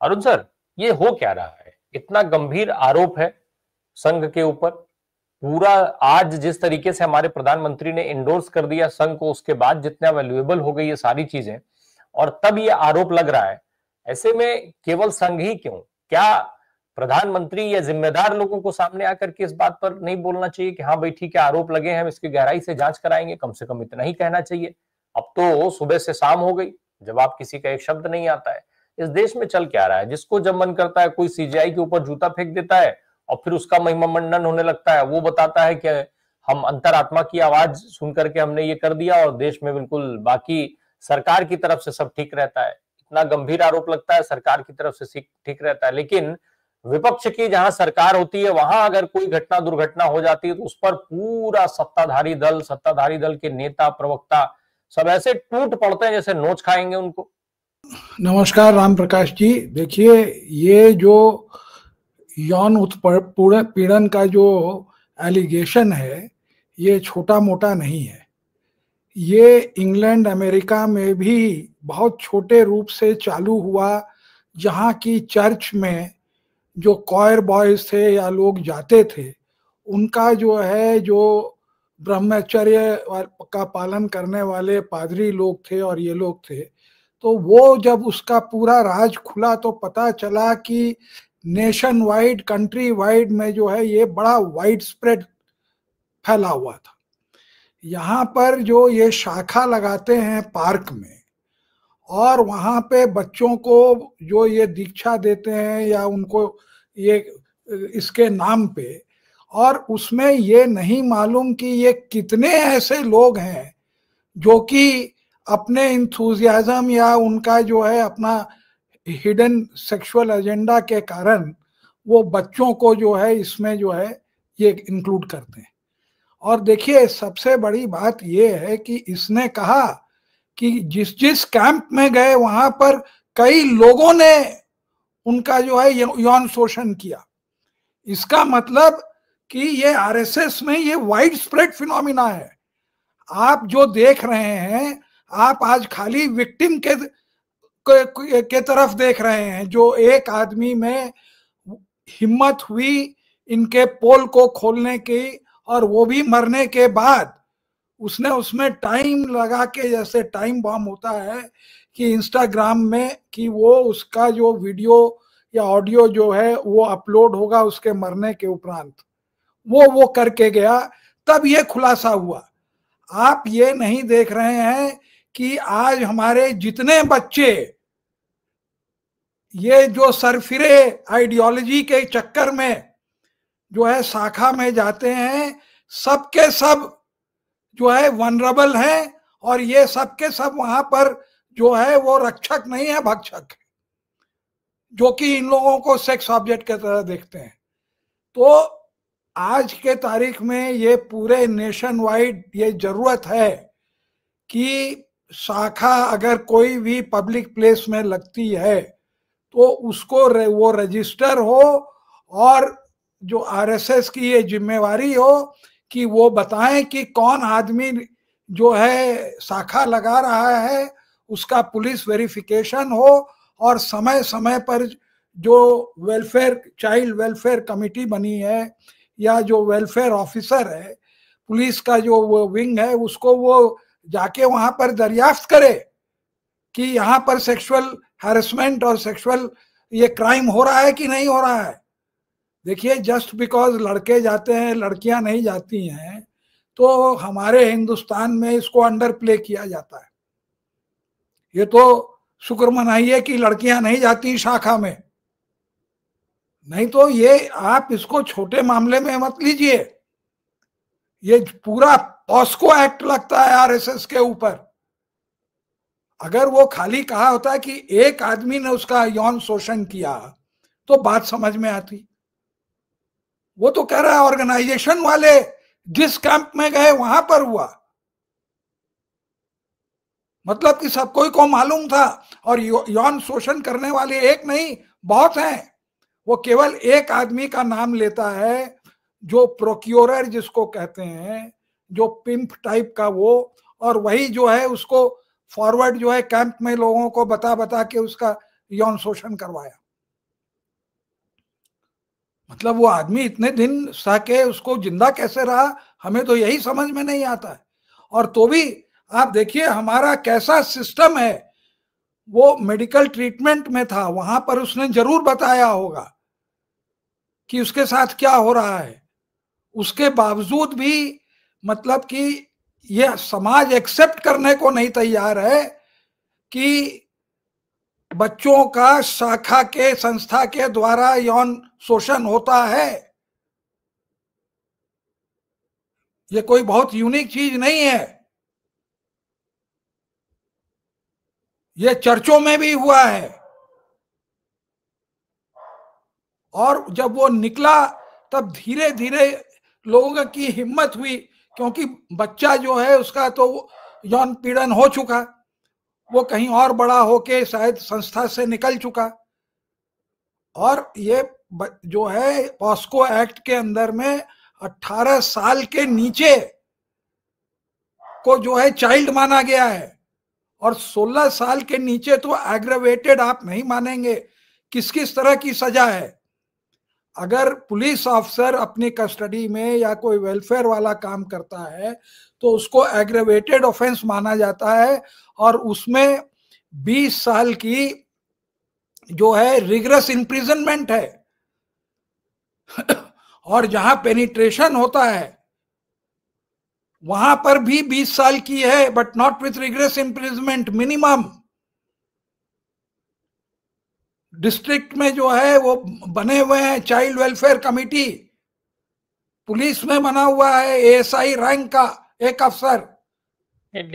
Arun sir, ये हो क्या रहा है? इतना गंभीर आरोप है संघ के ऊपर। पूरा आज जिस तरीके से हमारे प्रधानमंत्री ने इंडोर्स कर दिया संघ को, उसके बाद जितना वैल्यूएबल हो गई ये सारी चीजें, और तब ये आरोप लग रहा है। ऐसे में केवल संघ ही क्यों, क्या प्रधानमंत्री या जिम्मेदार लोगों को सामने आकर के इस बात पर नहीं बोलना चाहिए कि हाँ भाई ठीक है, आरोप लगे हैं, हम इसकी गहराई से जांच कराएंगे? कम से कम इतना ही कहना चाहिए। अब तो सुबह से शाम हो गई, जवाब किसी का एक शब्द नहीं आता है। इस देश में चल क्या रहा है? जिसको जब मन करता है कोई सीजीआई के ऊपर जूता फेंक देता है और फिर उसका महिमा मंडन होने लगता है। वो बताता है कि हम अंतरात्मा की आवाज सुन करके हमने ये कर दिया और देश में बिल्कुल बाकी सरकार की तरफ से सब ठीक रहता है। इतना गंभीर आरोप लगता है सरकार की तरफ से ठीक रहता है, लेकिन विपक्ष की जहां सरकार होती है वहां अगर कोई घटना दुर्घटना हो जाती है तो उस पर पूरा सत्ताधारी दल के नेता प्रवक्ता सब ऐसे टूट पड़ते हैं जैसे नोच खाएंगे उनको। नमस्कार राम प्रकाश जी। देखिए, ये जो यौन उत्पीड़न का जो एलिगेशन है, ये छोटा मोटा नहीं है। ये इंग्लैंड अमेरिका में भी बहुत छोटे रूप से चालू हुआ, जहाँ की चर्च में जो कॉयर बॉयज थे या लोग जाते थे, उनका जो है जो ब्रह्मचर्य का पालन करने वाले पादरी लोग थे और ये लोग थे, तो वो जब उसका पूरा राज खुला तो पता चला कि नेशन वाइड, कंट्री वाइड में जो है ये बड़ा वाइड स्प्रेड फैला हुआ था। यहाँ पर जो ये शाखा लगाते हैं पार्क में और वहाँ पे बच्चों को जो ये दीक्षा देते हैं या उनको ये इसके नाम पे, और उसमें ये नहीं मालूम कि ये कितने ऐसे लोग हैं जो कि अपने इंथुजियाज्म या उनका जो है अपना हिडन सेक्सुअल एजेंडा के कारण वो बच्चों को जो है इसमें जो है ये इंक्लूड करते हैं। और देखिए, सबसे बड़ी बात ये है कि इसने कहा कि जिस जिस कैंप में गए वहां पर कई लोगों ने उनका जो है यौन शोषण किया। इसका मतलब कि ये आरएसएस में ये वाइड स्प्रेड फिनोमिना है। आप जो देख रहे हैं, आप आज खाली विक्टिम के तरफ देख रहे हैं, जो एक आदमी में हिम्मत हुई इनके पोल को खोलने की, और वो भी मरने के बाद उसने उसमें टाइम लगा के, जैसे टाइम बॉम्ब होता है कि इंस्टाग्राम में कि वो उसका जो वीडियो या ऑडियो जो है वो अपलोड होगा उसके मरने के उपरांत, वो करके गया, तब ये खुलासा हुआ। आप ये नहीं देख रहे हैं कि आज हमारे जितने बच्चे ये जो सरफिरे आइडियोलॉजी के चक्कर में जो है शाखा में जाते हैं, सबके सब जो है वनरेबल हैं, और ये सबके सब वहां पर जो है वो रक्षक नहीं है, भक्षक, जो कि इन लोगों को सेक्स ऑब्जेक्ट की तरह देखते हैं। तो आज के तारीख में ये पूरे नेशन वाइड ये जरूरत है कि शाखा अगर कोई भी पब्लिक प्लेस में लगती है तो उसको वो रजिस्टर हो, और जो आरएसएस की ये जिम्मेवारी हो कि वो बताएं कि कौन आदमी जो है शाखा लगा रहा है, उसका पुलिस वेरिफिकेशन हो, और समय समय पर जो वेलफेयर, चाइल्ड वेलफेयर कमेटी बनी है या जो वेलफेयर ऑफिसर है पुलिस का जो वो विंग है, उसको वो जाके वहां पर दरियाफ्त करे कि यहाँ पर सेक्सुअल हैरेसमेंट और सेक्सुअल ये क्राइम हो रहा है कि नहीं हो रहा है। देखिए, जस्ट बिकॉज लड़के जाते हैं लड़कियां नहीं जाती हैं, तो हमारे हिंदुस्तान में इसको अंडर प्ले किया जाता है। ये तो शुक्र मनाइए कि लड़कियां नहीं जाती शाखा में, नहीं तो ये आप इसको छोटे मामले में मत लीजिए। ये पूरा पॉस्को एक्ट लगता है आरएसएस के ऊपर। अगर वो खाली कहा होता है कि एक आदमी ने उसका यौन शोषण किया तो बात समझ में आती। वो तो कह रहा है ऑर्गेनाइजेशन वाले जिस कैंप में गए वहां पर हुआ, मतलब कि सब कोई को मालूम था। और यौन शोषण करने वाले एक नहीं, बहुत हैं। वो केवल एक आदमी का नाम लेता है, जो प्रोक्योरर जिसको कहते हैं, जो पिंप टाइप का वो, और वही जो है उसको फॉरवर्ड जो है कैंप में लोगों को बता बता के उसका यौन शोषण करवाया। मतलब वो आदमी इतने दिन सह के उसको जिंदा कैसे रहा, हमें तो यही समझ में नहीं आता है। और तो भी आप देखिए हमारा कैसा सिस्टम है, वो मेडिकल ट्रीटमेंट में था, वहां पर उसने जरूर बताया होगा कि उसके साथ क्या हो रहा है। उसके बावजूद भी मतलब कि ये समाज एक्सेप्ट करने को नहीं तैयार है कि बच्चों का शाखा के संस्था के द्वारा यौन शोषण होता है। ये कोई बहुत यूनिक चीज नहीं है, ये चर्चों में भी हुआ है। और जब वो निकला तब धीरे धीरे लोगों की हिम्मत हुई, क्योंकि बच्चा जो है उसका तो यौन पीड़न हो चुका, वो कहीं और बड़ा होके शायद संस्था से निकल चुका। और ये जो है पॉस्को एक्ट के अंदर में 18 साल के नीचे को जो है चाइल्ड माना गया है, और 16 साल के नीचे तो एग्रेवेटेड आप नहीं मानेंगे किस किस तरह की सजा है। अगर पुलिस ऑफिसर अपनी कस्टडी में या कोई वेलफेयर वाला काम करता है तो उसको एग्रेवेटेड ऑफेंस माना जाता है, और उसमें 20 साल की जो है रिगरस इम्प्रिजनमेंट है। और जहां पेनिट्रेशन होता है वहां पर भी 20 साल की है, but not with rigorous imprisonment minimum. District में जो है वो बने हुए हैं चाइल्ड वेलफेयर कमिटी, पुलिस में बना हुआ है एएसआई रैंक का एक अफसर।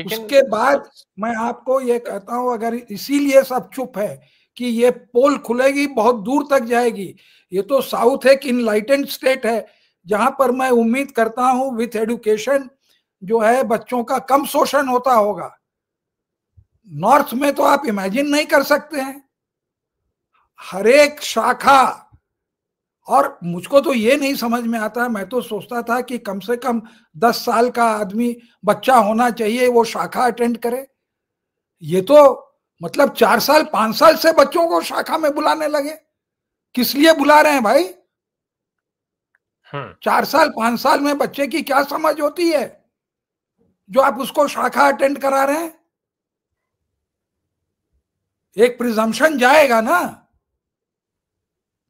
उसके बाद मैं आपको ये कहता हूं, अगर इसीलिए सब चुप है कि ये पोल खुलेगी बहुत दूर तक जाएगी। ये तो साउथ एक इनलाइटेंड स्टेट है जहां पर मैं उम्मीद करता हूं विथ एडुकेशन जो है बच्चों का कम शोषण होता होगा। नॉर्थ में तो आप इमेजिन नहीं कर सकते हैं, हर एक शाखा। और मुझको तो ये नहीं समझ में आता, मैं तो सोचता था कि कम से कम 10 साल का आदमी बच्चा होना चाहिए वो शाखा अटेंड करे। ये तो मतलब 4 साल 5 साल से बच्चों को शाखा में बुलाने लगे। किस लिए बुला रहे हैं भाई? 4 साल 5 साल में बच्चे की क्या समझ होती है जो आप उसको शाखा अटेंड करा रहे हैं? एक प्रिजम्पशन जाएगा ना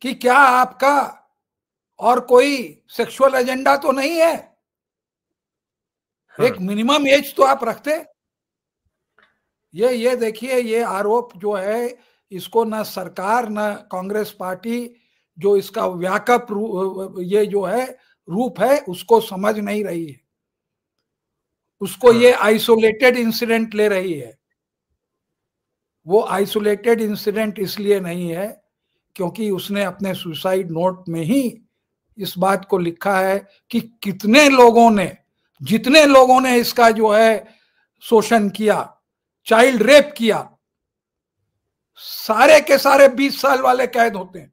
कि क्या आपका और कोई सेक्सुअल एजेंडा तो नहीं है। एक मिनिमम एज तो आप रखते। ये देखिए ये आरोप जो है इसको ना सरकार ना कांग्रेस पार्टी जो इसका व्यापक ये जो है रूप है उसको समझ नहीं रही है, उसको ये आइसोलेटेड इंसिडेंट ले रही है। वो आइसोलेटेड इंसिडेंट इसलिए नहीं है क्योंकि उसने अपने सुसाइड नोट में ही इस बात को लिखा है कि कितने लोगों ने, जितने लोगों ने इसका जो है शोषण किया, चाइल्ड रेप किया, सारे के सारे 20 साल वाले कैद होते हैं।